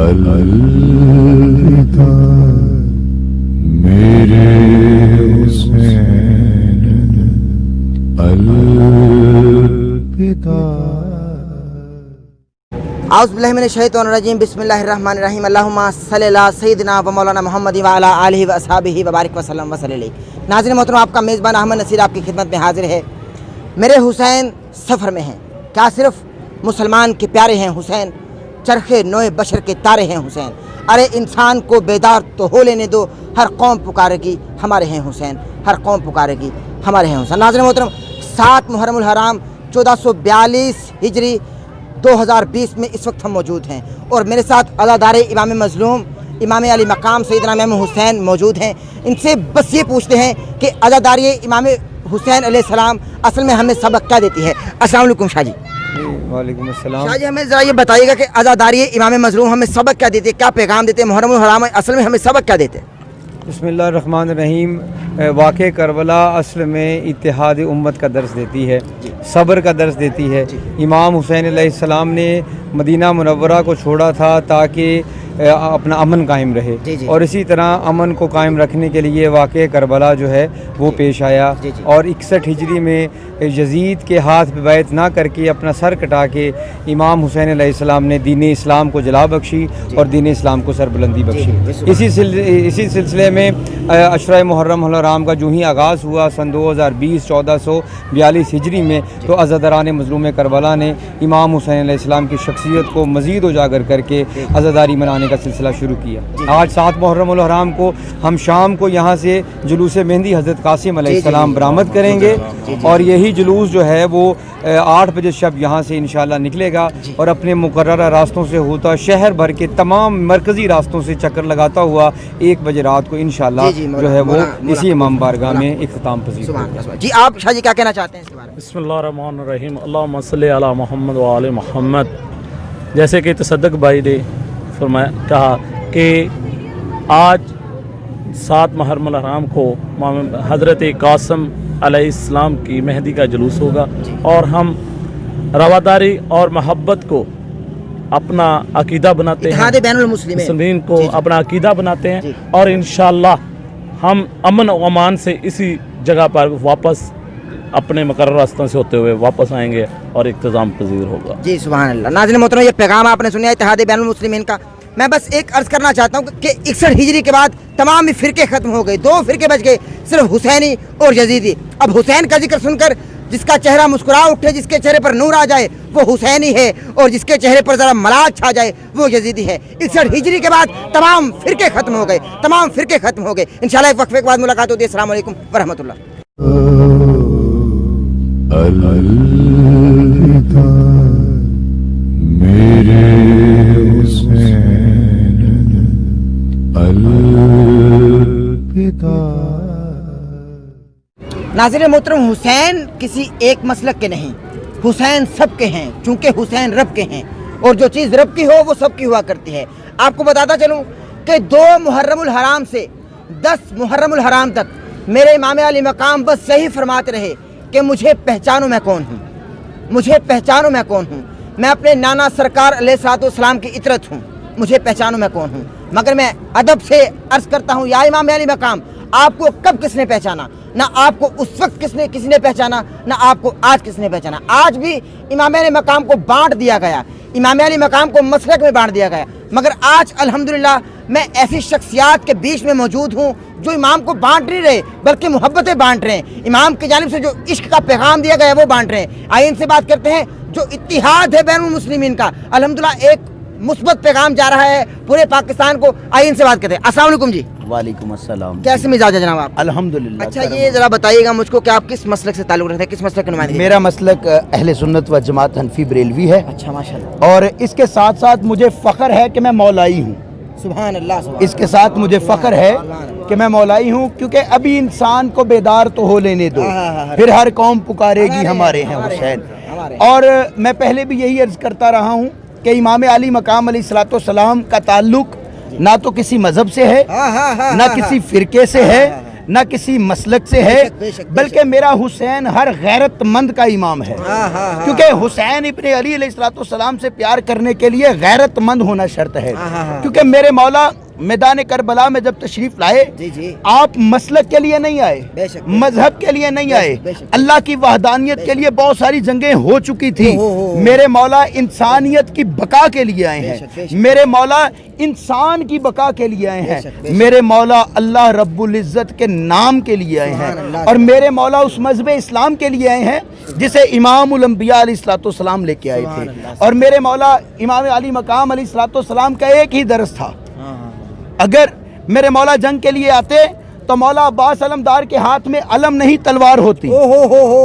الوداع میرے حسین الوداع۔ اعوذ باللہ من الشیطان الرجیم، بسم اللہ الرحمن الرحیم، اللہم صلی علی سیدنا و مولانا محمد وعلی آلہ و اصحابہ وبارک وسلم وصلی علیہ۔ ناظرین محترم، آپ کا میزبان احمد نصیر آپ کی خدمت میں حاضر ہے۔ میرے حسین سفر میں ہیں، کیا صرف مسلمان کے پیارے ہیں حسین؟ چرخے نوع بشر کے تارے ہیں حسین۔ ارے انسان کو بیدار تو ہو لینے دو، ہر قوم پکارے گی ہمارے ہیں حسین، ہر قوم پکارے گی ہمارے ہیں حسین۔ ناظرین محترم، 7 محرم الحرام 1442 ہجری 2020 میں اس وقت ہم موجود ہیں، اور میرے ساتھ عزادار امام مظلوم امام علی مقام سیدنا امام حسین موجود ہیں۔ ان سے بس یہ پوچھتے ہیں کہ عزاداری امام حسین علیہ السلام اصل میں ہمیں سبق کیا دیتی ہے؟ السلام علیکم شاہ جی۔ وعلیکم السلام۔ شاہ جی، ہمیں ذرا یہ بتائیے گا کہ عزاداری امام مظلوم ہمیں سبق کیا دیتے ہیں، کیا پیغام دیتے ہیں؟ محرم الحرام اصل میں ہمیں سبق کیا دیتے ہیں؟ بسم اللہ الرحمن الرحیم۔ واقع کربلا اصل میں اتحاد امت کا درس دیتی ہے، صبر کا درس دیتی ہے۔ امام حسین علیہ السلام نے مدینہ منورہ کو چھوڑا تھا تاکہ اپنا امن قائم رہے، اور اسی طرح امن کو قائم رکھنے کے لیے واقع کربلا جو ہے وہ پیش آیا، اور 61 ہجری میں یزید کے ہاتھ پہ بیعت نہ کر کے اپنا سر کٹا کے امام حسین علیہ السلام نے دین اسلام کو جلا بخشی اور دین اسلام کو سربلندی بخشی۔ اسی سلسلے میں عشرہ محرم الحرام کا جو ہی آغاز ہوا سن 2020 1442 ہجری میں، تو عزاداران مظلوم کربلا نے امام حسین علیہ السلام کی شخصیت کو مزید اجاگر کر کے عزاداری منانے کا سلسلہ شروع کیا۔ آج 7 محرم الحرام کو ہم شام کو یہاں سے جلوس مہندی حضرت قاسم علیہ السلام برآمد کریں گے، اور یہی جلوس جو ہے وہ 8 بجے شب یہاں سے انشاءاللہ نکلے گا، اور اپنے مقررہ راستوں سے ہوتا شہر بھر کے تمام مرکزی راستوں سے چکر لگاتا ہوا 1 بجے رات کو انشاءاللہ جو ہے وہ اسی امام بارگاہ میں اختتام پذیر ہوگا۔ جی آپ شاہ جی کیا کہنا چاہتے ہیں اس کے بارے میں؟ بسم اللہ الرحمن الرحیم، اللہم صلی علی محمد و آل محمد۔ جیسے کہ تصدق بھائی نے فرمایا کہا کہ آج 7 محرم الحرام کو حضرت قاسم علیہ السلام کی مہندی کا جلوس ہوگا، اور ہم رواداری اور محبت کو اپنا عقیدہ بناتے ہیں، اتحاد بین المسلمین کو اپنا عقیدہ بناتے ہیں، اور انشاءاللہ ہم امن و امان سے اسی جگہ پر واپس اپنے مقررہ راستوں سے ہوتے ہوئے واپس آئیں گے اور اختتام پذیر ہوگا۔ جی سبحان اللہ۔ ناظرین محترم، یہ پیغام آپ نے سنیا اتحاد بین المسلمین کا۔ میں بس ایک عرض کرنا چاہتا ہوں کہ 61 ہجری کے بعد تمام فرقے ختم ہو گئے، 2 فرقے بچ گئے، صرف حسینی اور یزیدی۔ اب حسین کا ذکر سن کر جس کا چہرہ مسکرا اٹھے، جس کے چہرے پر نور آ جائے وہ حسینی ہے، اور جس کے چہرے پر ذرا ملال چھا جائے وہ یزیدی ہے۔ 61 ہجری کے بعد تمام فرقے ختم ہو گئے، تمام فرقے ختم ہو گئے۔ انشاءاللہ ایک وقفے کے بعد ملاقات ہوتی ہے۔ السلام علیکم ورحمۃ اللہ۔ الوداع میرے حسین الوداع۔ ناظرین محترم، حسین کسی ایک مسلک کے نہیں، حسین سب کے ہیں، چونکہ حسین رب کے ہیں، اور جو چیز رب کی ہو وہ سب کی ہوا کرتی ہے۔ آپ کو بتاتا چلوں کہ 2 محرم الحرام سے 10 محرم الحرام تک میرے امام علی مقام بس یہی فرماتے رہے کہ مجھے پہچانو میں کون ہوں، مجھے پہچانو میں کون ہوں، میں اپنے نانا سرکار علیہ السلام کی اطرت ہوں، مجھے پہچانو میں کون ہوں۔ مگر میں ادب سے عرض کرتا ہوں، یا امام علی مقام، آپ کو کب کس نے پہچانا؟ نہ آپ کو اس وقت کسی نے پہچانا، نہ آپ کو آج کس نے پہچانا۔ آج بھی امام علی مقام کو بانٹ دیا گیا، امام علی مقام کو مسلک میں بانٹ دیا گیا، مگر آج الحمدللہ میں ایسی شخصیات کے بیچ میں موجود ہوں جو امام کو بانٹ نہیں رہے بلکہ محبتیں بانٹ رہے ہیں، امام کی جانب سے جو عشق کا پیغام دیا گیا ہے وہ بانٹ رہے ہیں۔ آئیے ان سے بات کرتے ہیں۔ جو اتحاد ہے بین المسلمین کا، الحمدللہ ایک مثبت پیغام جا رہا ہے پورے پاکستان کو۔ آئیے ان سے بات کرتے ہیں۔ السلام علیکم جی۔ وعلیکم السلام۔ کیسے مزاج ہے جناب آپ؟ الحمدللہ۔ اچھا یہ ذرا بتائیے گا مجھ کو کہ آپ کس مسلک سے تعلق رکھتے ہیں، کس مسلک کے نمائندگی؟ میرا مسلک اہل سنت و جماعت حنفی بریلوی ہے۔ اچھا ماشاءاللہ۔ اور اس کے ساتھ ساتھ مجھے فخر ہے کہ میں مولائی ہوں۔ سبحان اللہ۔ اس کے ساتھ مجھے فخر ہے کہ میں مولائی ہوں، کیونکہ ابھی انسان کو بیدار تو ہو لینے دو، پھر ہر قوم پکارے گی ہمارے ہیں حسین۔ اور میں پہلے بھی یہی عرض کرتا رہا ہوں کہ امام علی مقام علیہ السلام کا تعلق نہ تو کسی مذہب سے ہے، نہ کسی فرقے سے ہے، نہ کسی مسلک سے ہے، بے شک، بلکہ میرا حسین ہر غیرت مند کا امام ہے، کیونکہ حسین ابن علی علیہ السلام سے پیار کرنے کے لیے غیرت مند ہونا شرط ہے، کیونکہ میرے مولا میدان کربلا میں جب تشریف لائے آپ مسلک کے لیے نہیں آئے، مذہب کے لیے نہیں آئے، اللہ کی وحدانیت کے لیے بہت ساری جنگیں ہو چکی تھی، میرے مولا انسانیت کی بقا کے لیے آئے ہیں، میرے مولا انسان کی بقا کے لیے آئے ہیں، میرے مولا اللہ رب العزت کے نام کے لیے آئے ہیں، اور میرے مولا اس مذہب اسلام کے لیے آئے ہیں جسے امام الانبیاء علیہ السلام لے کے آئے تھے، اور میرے مولا امام علی مقام علیہ السلام کا ایک ہی درس تھا، اگر میرے مولا جنگ کے لیے آتے تو مولا عباس علمدار کے ہاتھ میں علم نہیں تلوار ہوتی،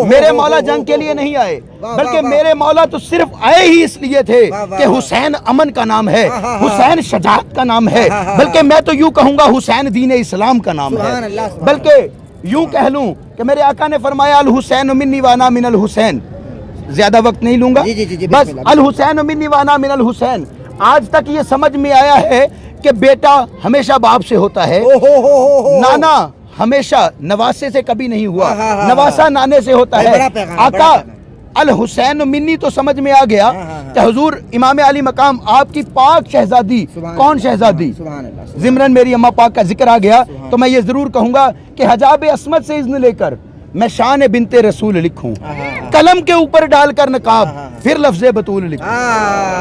میرے مولا جنگ کے لیے نہیں آئے، بلکہ میرے مولا تو صرف آئے ہی اس لیے تھے کہ حسین امن کا نام ہے، حسین شجاعت کا نام ہے، بلکہ میں تو یوں کہوں گا حسین دین اسلام کا نام ہے، بلکہ یوں کہہ لوں کہ میرے آقا نے فرمایا الحسین منی وانا من الحسین، زیادہ وقت نہیں لوں گا، بس الحسین منی وانا من الحسین۔ آج تک یہ سمجھ میں آیا ہے کہ بیٹا ہمیشہ باپ سے ہوتا ہے، نانا ہمیشہ نواسے سے کبھی نہیں ہوا، نواسا نانے سے ہوتا ہے، آقا الحسین منی تو سمجھ میں آ گیا کہ حضور امام علی مقام آپ کی پاک شہزادی، کون شہزادی؟ زمرن میری اماں پاک کا ذکر آ گیا تو میں یہ ضرور کہوں گا کہ حجاب عصمت سے اذن لے کر میں شان بنت رسول لکھوں، قلم کے اوپر ڈال کر نقاب پھر لفظ بطول لکھوں،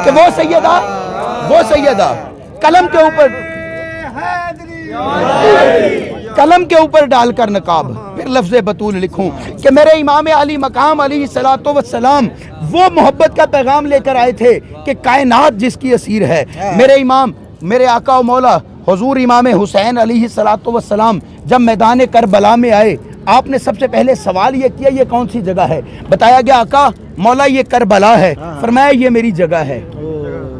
کہ وہ سیدہ قلم کے اوپر ڈال کر نقاب پھر لفظ بطول لکھوں، کہ میرے امام علی مقام علیہ السلام وہ محبت کا پیغام لے کر آئے تھے کہ کائنات جس کی اسیر ہے، میرے امام میرے آقا و مولا حضور امام حسین علیہ السلام جب میدان کربلا میں آئے آپ نے سب سے پہلے سوال یہ کیا یہ کون سی جگہ ہے؟ بتایا گیا آقا مولا یہ کربلا ہے، فرمایا یہ میری جگہ ہے۔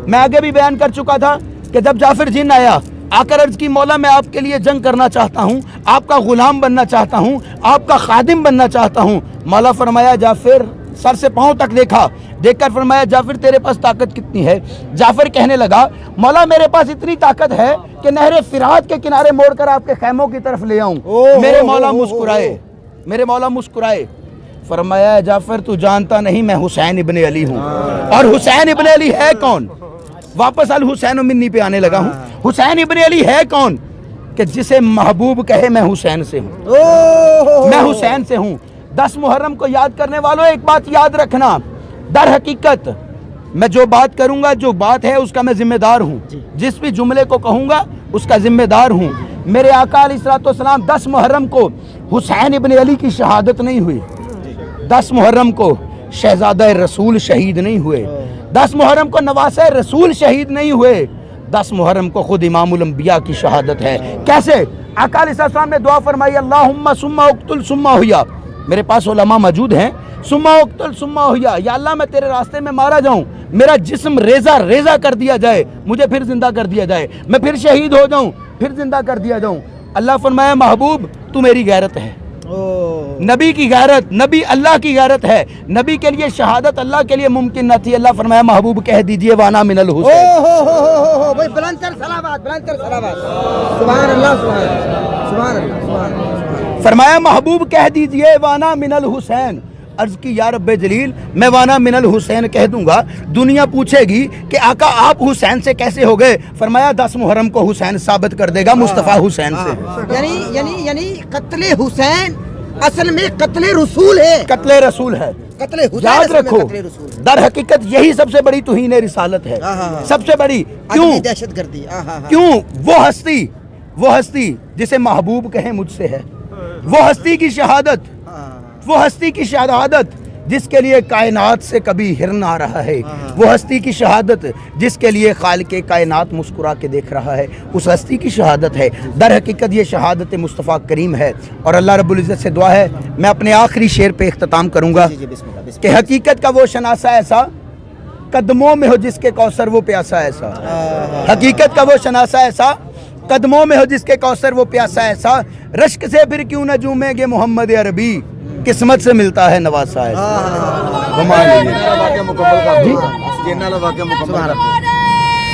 میں آگے بھی بیان کر چکا تھا کہ جب جعفر جن آیا آ کر عرض کی مولا میں آپ کے لیے جنگ کرنا چاہتا ہوں، آپ کا غلام بننا چاہتا ہوں، آپ کا خادم بننا چاہتا ہوں، مولا فرمایا جعفر، سر سے پاؤں تک دیکھ کر فرمایا جعفر تیرے پاس طاقت کتنی ہے؟ جعفر کہنے لگا مولا میرے پاس اتنی طاقت ہے کہ نہر فرات کے کنارے موڑ کر آپ کے خیموں کی طرف لے آؤں۔ میرے مولا مسکرائے، فرمایا جعفر تو جانتا نہیں میں حسین ابن علی ہوں، اور حسین ابن علی ہے کون؟ واپس الحسین منی پہ آنے لگا ہوں، حسین ابن علی ہے کون کہ جسے محبوب کہے میں حسین سے ہوں، میں حسین سے ہوں۔ 10 محرم کو یاد کرنے والوں ایک بات یاد رکھنا، در حقیقت میں جو بات کروں گا جو بات ہے اس کا میں ذمہ دار ہوں، جس بھی جملے کو کہوں گا اس کا ذمہ دار ہوں۔ میرے آقا علیہ السلام 10 محرم کو حسین ابن علی کی شہادت نہیں ہوئی، 10 محرم کو شہزادہ رسول شہید نہیں ہوئے، 10 محرم کو نواسہ رسول شہید نہیں ہوئے، 10 محرم کو خود امام الانبیاء کی شہادت ہے۔ کیسے؟ آقا علیہ السلام نے دعا فرمائی اللہم ثم اقتل ثم احیا، میرے پاس علماء موجود ہیں، ثم اقتل ثم احیا، یا اللہ میں تیرے راستے میں مارا جاؤں، میرا جسم ریزہ کر دیا جائے، مجھے پھر زندہ کر دیا جائے، میں پھر شہید ہو جاؤں، پھر زندہ کر دیا جاؤں۔ اللہ فرمایا محبوب تو میری غیرت ہے، نبی کی غیرت، نبی اللہ کی غیرت ہے، نبی کے لیے شہادت اللہ کے لیے ممکن نہ تھی، اللہ فرمایا محبوب کہہ دیجئے وانا من الحسین۔ بلند تر صلوات، سبحان اللہ سبحان اللہ، فرمایا محبوب کہہ دیجئے وانا من الحسین۔ عرض کی یا رب جلیل میں وانا من الحسین کہہ دوں گا، دنیا پوچھے گی کہ آقا آپ حسین سے کیسے ہو گئے؟ فرمایا 10 محرم کو حسین ثابت کر دے گا مصطفیٰ حسین سے۔ یعنی قتل حسین اصل میں قتل رسول ہے، قتل رسول ہے، قتل حسین یاد رکھو، در حقیقت یہی سب سے بڑی توہین رسالت ہے، سب سے بڑی۔ کیوں؟ دہشت گردی، کیوں؟ وہ ہستی جسے محبوب کہیں مجھ سے ہے، وہ ہستی کی شہادت، وہ ہستی کی شہادت جس کے لیے کائنات سے کبھی ہرن آ رہا ہے، وہ ہستی کی شہادت جس کے لیے خالق کائنات مسکرا کے دیکھ رہا ہے، اس ہستی کی شہادت ہے۔ در حقیقت یہ شہادت مصطفیٰ کریم ہے، اور اللہ رب العزت سے دعا ہے میں اپنے آخری شعر پہ اختتام کروں گا کہ حقیقت کا وہ شناسا ایسا قدموں میں ہو جس کے کوثر وہ پیاسا ایسا، حقیقت کا وہ شناسا ایسا قدموں میں ہو جس کے کوثر وہ پیاسا ایسا، رشک سے پھر کیوں نہ جومیں گے محمد عربی، قسمت سے ملتا ہے نواسا ایسا۔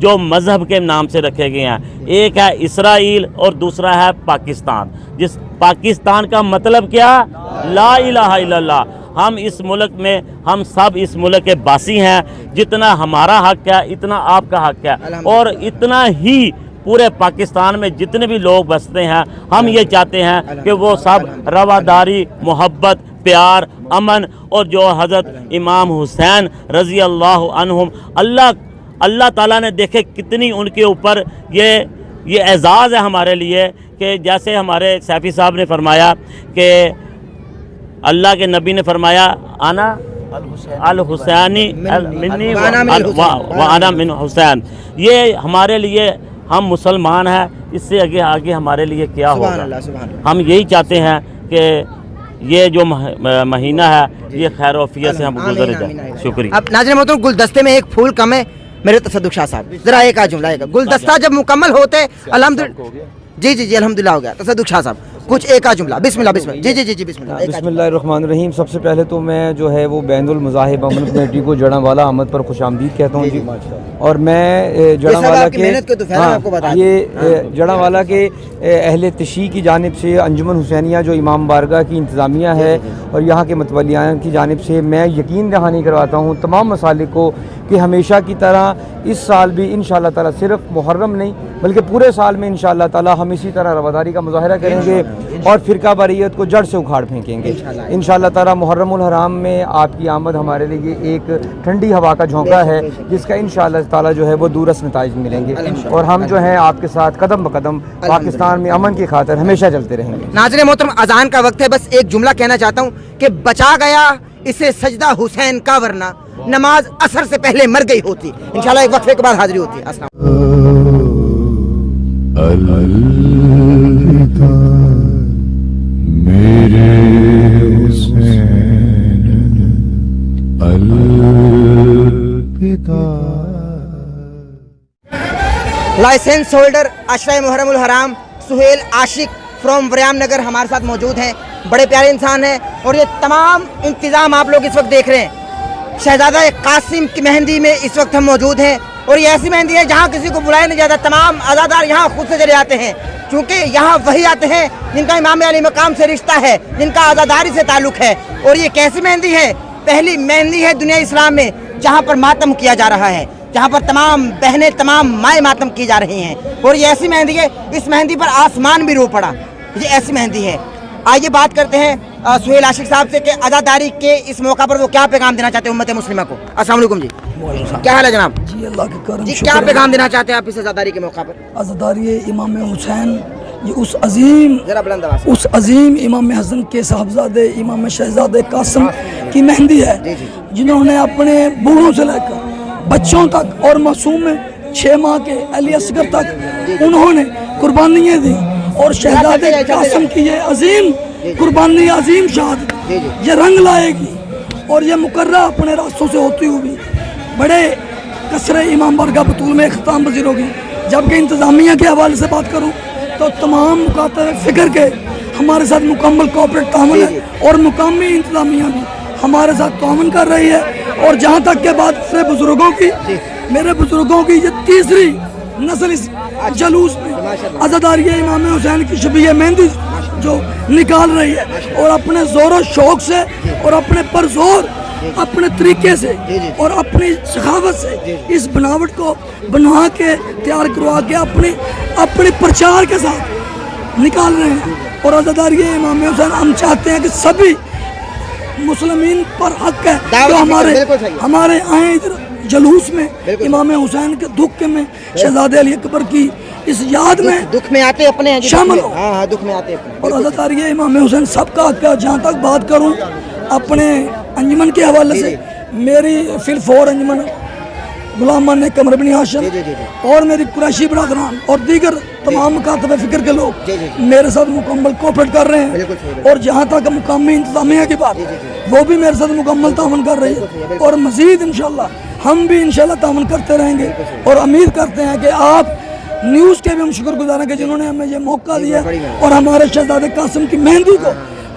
جو مذہب کے نام سے رکھے گئے ہیں. ایک ہے اسرائیل اور دوسرا ہے پاکستان. جس پاکستان کا مطلب کیا؟ لا الہ الا اللہ. ہم اس ملک میں ہم سب اس ملک کے باسی ہیں. جتنا ہمارا حق ہے اتنا آپ کا حق ہے, اور اتنا ہی پورے پاکستان میں جتنے بھی لوگ بستے ہیں ہم یہ چاہتے ہیں کہ وہ سب رواداری, محبت, پیار, امن, اور جو حضرت امام حسین رضی اللہ عنہم, اللہ تعالیٰ نے دیکھے کتنی ان کے اوپر یہ اعزاز ہے ہمارے لیے, کہ جیسے ہمارے سیفی صاحب نے فرمایا کہ اللہ کے نبی نے فرمایا انا الحسینی منی وانا من حسین. یہ ہمارے لیے, ہم مسلمان ہیں, اس سے آگے ہمارے لیے کیا ہوگا. ہم یہی چاہتے ہیں کہ یہ جو مہینہ ہے یہ خیر و عافیت سے ہم گزر جائے. شکریہ. اب ناظرین محترم, گلدستے میں ایک پھول کم ہے میرے تصدق شاہ صاحب, ذرا ایک جملہ ہے. گلدستہ جب مکمل ہوتے الحمدللہ, جی الحمدللہ ہو گیا. تصدق شاہ صاحب کچھ ایک جملہ. بسم اللہ. جی بسم اللہ. بسم اللہ الرحمن الرحیم. سب سے پہلے تو میں جو ہے وہ بین المذاہب امن کمیٹی کو جڑاں والا احمد پر خوش آمدید کہتا ہوں جی. اور میں جڑاں والا کے یہ جڑاں والا کے اہل تشیع کی جانب سے انجمن حسینیہ جو امام بارگاہ کی انتظامیہ ہے اور یہاں کے متولیان کی جانب سے میں یقین دہانی کرواتا ہوں تمام مسالک کو کہ ہمیشہ کی طرح اس سال بھی انشاءاللہ تعالیٰ صرف محرم نہیں بلکہ پورے سال میں انشاءاللہ تعالیٰ ہم اسی طرح رواداری کا مظاہرہ کریں گے اور فرقہ واریت کو جڑ سے اکھاڑ پھینکیں گے انشاءاللہ تعالیٰ. محرم الحرام میں آپ کی آمد ہمارے لیے ایک ٹھنڈی ہوا کا جھونکا ہے جس کا انشاءاللہ تعالیٰ جو ہے وہ دورس نتائج ملیں گے, اور ہم جو ہیں آپ کے ساتھ قدم بقدم پاکستان میں امن کی خاطر ہمیشہ چلتے رہیں گے. ناظرین محترم, اذان کا وقت ہے, بس ایک جملہ کہنا چاہتا ہوں کہ بچا گیا اسے سجدہ حسین کا, ورنہ نماز اثر سے پہلے مر گئی ہوتی. انشاءاللہ ایک وقفے کے بعد حاضری ہوتی ہے. السلام الوداع میرے حسین, الوداع. لائسنس ہولڈر عشرہ محرم الحرام سہیل عاشق فرام وریام نگر ہمارے ساتھ موجود ہیں. بڑے پیارے انسان ہیں, اور یہ تمام انتظام آپ لوگ اس وقت دیکھ رہے ہیں. شہزادہ قاسم کی مہندی میں اس وقت ہم موجود ہیں, اور یہ ایسی مہندی ہے جہاں کسی کو بلایا نہیں جاتا. تمام عزادار یہاں خود سے چلے آتے ہیں, کیونکہ یہاں وہی آتے ہیں جن کا امام علی مقام سے رشتہ ہے, جن کا عزاداری سے تعلق ہے. اور یہ کیسی مہندی ہے؟ پہلی مہندی ہے دنیا اسلام میں جہاں پر ماتم کیا جا رہا ہے, جہاں پر تمام بہنیں, تمام مائیں ماتم کی جا رہی ہیں. اور یہ ایسی مہندی ہے, اس مہندی پر آسمان بھی رو پڑا. یہ ایسی مہندی ہے. آئیے بات کرتے ہیں سہیل عاشق صاحب سے کہ عزاداری کے اس موقع پر وہ کیا پیغام دینا چاہتے ہیں امت مسلمہ کو. السلام علیکم جی. کیا حال ہے جناب؟ جی اللہ کے کرم. جی کیا پیغام دینا چاہتے ہیں آپ اس عزاداری کے موقع پر؟ عزاداری امام حسین, یہ اس عظیم امام حسن کے صاحبزادے امام شہزادے قاسم کی مہندی ہے, جنہوں نے اپنے بوڑھوں سے لے کر بچوں تک اور معصوم 6 ماہ کے علی اصغر تک انہوں نے قربانیاں دی. اور شہزادے قاسم کی یہ عظیم قربانی, عظیم شہادت یہ رنگ لائے گی, اور یہ مقررہ اپنے راستوں سے ہوتی ہوئی بڑے کثرے امام بارگاہ بطول میں اختتام پذیر ہوگی. جبکہ انتظامیہ کے حوالے سے بات کروں تو تمام مکاتب فکر کے ہمارے ساتھ مکمل کوآپریٹ تعاون ہے, اور مقامی انتظامیہ بھی ہمارے ساتھ تعاون کر رہی ہے. اور جہاں تک کہ بات سے بزرگوں کی, میرے بزرگوں کی یہ تیسری نسل اس جلوس میں عزاداری امام حسین کی شبیہ مہندی جو نکال رہی ہے, اور اپنے زور و شوق سے اور اپنے پرزور اپنے طریقے سے اور اپنی سخاوت سے اس بناوٹ کو بنوا کے تیار کروا کے اپنی پرچار کے ساتھ نکال رہے ہیں. اور عزاداری امام حسین ہم چاہتے ہیں کہ سبھی مسلمین پر حق ہے جو ہمارے آئیں ادھر جلوس میں امام حسین کے دکھ میں شہزادے علی اکبر کی اس یاد میں دکھ میں آتے اپنے شامل ہو. دکھ میں آتے اپنے. اور عزاداری امام حسین سب کا حق ہے. جہاں تک بات کروں اپنے انجمن کے حوالے سے, میری فی الفور انجمن غلام مان قمر بن ہاشم اور میری قریشی برادران اور دیگر تمام مکاتب فکر کے لوگ میرے ساتھ مکمل کوآپریٹ کر رہے ہیں. اور جہاں تک مقامی انتظامیہ کی بات, وہ بھی میرے ساتھ مکمل تعاون کر رہی ہے, اور مزید انشاءاللہ ہم بھی انشاءاللہ تعاون کرتے رہیں گے. اور امید کرتے ہیں کہ آپ نیوز کے بھی ہم شکر گزار ہیں کہ جنہوں نے ہمیں یہ موقع دیا اور ہمارے شہزادے قاسم کی مہندی کو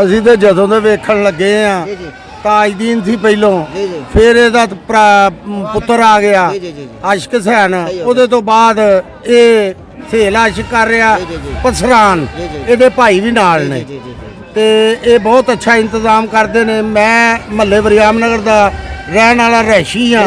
ਅਸੀਂ ਤੇ ਜਦੋਂ ਦੇ ਵੇਖਣ ਲੱਗੇ ਆ ਤਾਜਦੀਨ ਸੀ ਪਹਿਲੋਂ, ਫਿਰ ਇਹਦਾ ਪੁੱਤਰ ਆ ਗਿਆ ਆਸ਼ਿਕ ਹਸੈਨ, ਉਹਦੇ ਤੋਂ ਬਾਅਦ ਇਹ ਸਹੇਲ ਆਸ਼ਿਕ ਕਰ ਰਿਹਾ ਪਸਰਾਨ, ਇਹਦੇ ਭਾਈ ਵੀ ਨਾਲ ਨੇ ਤੇ ਇਹ ਬਹੁਤ ਅੱਛਾ ਇੰਤਜ਼ਾਮ ਕਰਦੇ ਨੇ। ਮੈਂ ਮਹੱਲੇ ਵਰਿਆਮ ਨਗਰ ਦਾ ਰਹਿਣ ਵਾਲਾ ਰਹਿਸ਼ੀ ਆ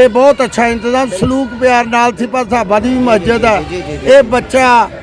ਇਹ ਬਹੁਤ ਅੱਛਾ ਇੰਤਜ਼ਾਮ ਸਲੂਕ ਪਿਆਰ ਨਾਲ ਸੀ। ਪਰ ਸਾਹਬਾ ਦੀ ਮਸਜਿਦ ਆ, ਇਹ ਬੱਚਾ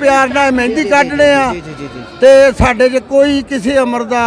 ਪਿਆਰ ਨਾਲ ਮਹਿੰਦੀ ਕੱਢਣੇ ਆ ਤੇ ਸਾਡੇ 'ਚ ਕੋਈ ਕਿਸੇ ਅਮਰ ਦਾ